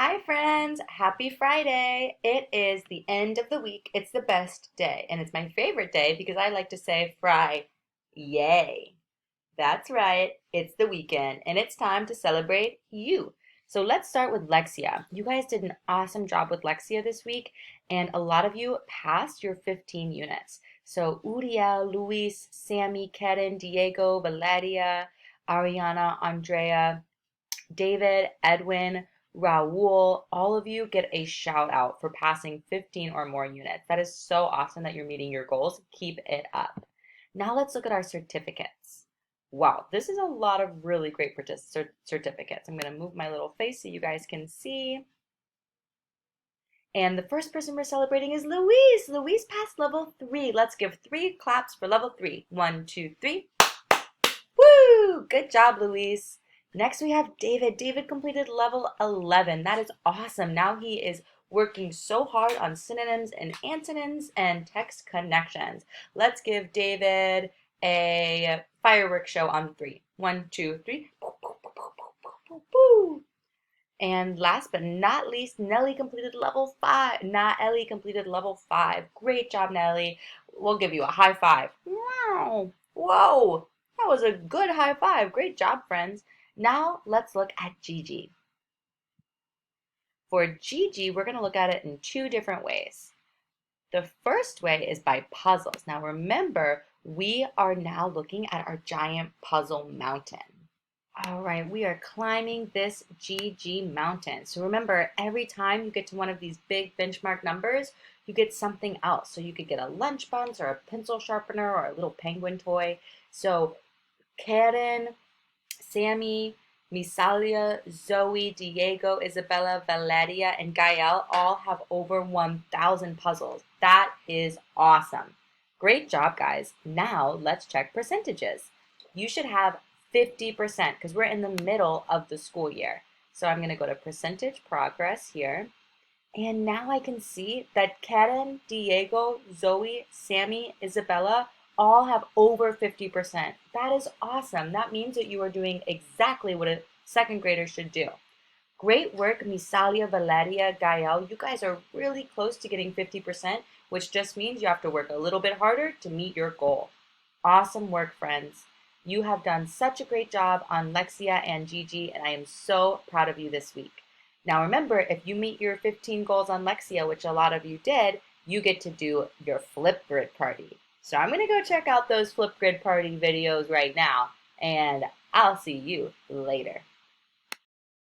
Hi, friends. Happy Friday. It is the end of the week. It's the best day, and it's my favorite day because I like to say fry. Yay. That's right. It's the weekend, and it's time to celebrate you. So let's start with Lexia. You guys did an awesome job with Lexia this week, and a lot of you passed your 15 units. So Uriel, Luis, Sammy, Keden, Diego, Valeria, Ariana, Andrea, David, Edwin, Raul, all of you get a shout out for passing 15 or more units. That is so awesome that you're meeting your goals. Keep it up. Now let's look at our certificates. Wow, this is a lot of really great certificates. I'm going to move my little face so you guys can see. And the first person we're celebrating is Luis. Luis passed level 3. Let's give 3 claps for level 3. 1, 2, 3. Woo! Good job, Luis. Next, we have David. David completed level 11. That is awesome. Now he is working so hard on synonyms and antonyms and text connections. Let's give David a fireworks show on 3. 1, 2, 3. Woo! And last but not least, Nelly completed level 5. Not Ellie completed level 5. Great job, Nelly. We'll give you a high five. Wow. Whoa. That was a good high five. Great job, friends. Now let's look at Gigi. For Gigi, we're going to look at it in 2 different ways. The first way is by puzzles. Now remember, we are now looking at our giant puzzle mountain. All right, we are climbing this GG mountain. So remember, every time you get to one of these big benchmark numbers, you get something else. So you could get a lunch buns or a pencil sharpener or a little penguin toy. So Karen, Sammy, Misalia, Zoe, Diego, Isabella, Valeria, and Gael all have over 1,000 puzzles. That is awesome. Great job, guys. Now let's check percentages. You should have 50% because we're in the middle of the school year. So I'm going to go to percentage progress here. And now I can see that Karen, Diego, Zoe, Sammy, Isabella all have over 50%. That is awesome. That means that you are doing exactly what a second grader should do. Great work, Misalia, Valeria, Gael. You guys are really close to getting 50%, which just means you have to work a little bit harder to meet your goal. Awesome work, friends. You have done such a great job on Lexia and Gigi, and I am so proud of you this week. Now remember, if you meet your 15 goals on Lexia, which a lot of you did, you get to do your Flipgrid party. So I'm going to go check out those Flipgrid party videos right now, and I'll see you later.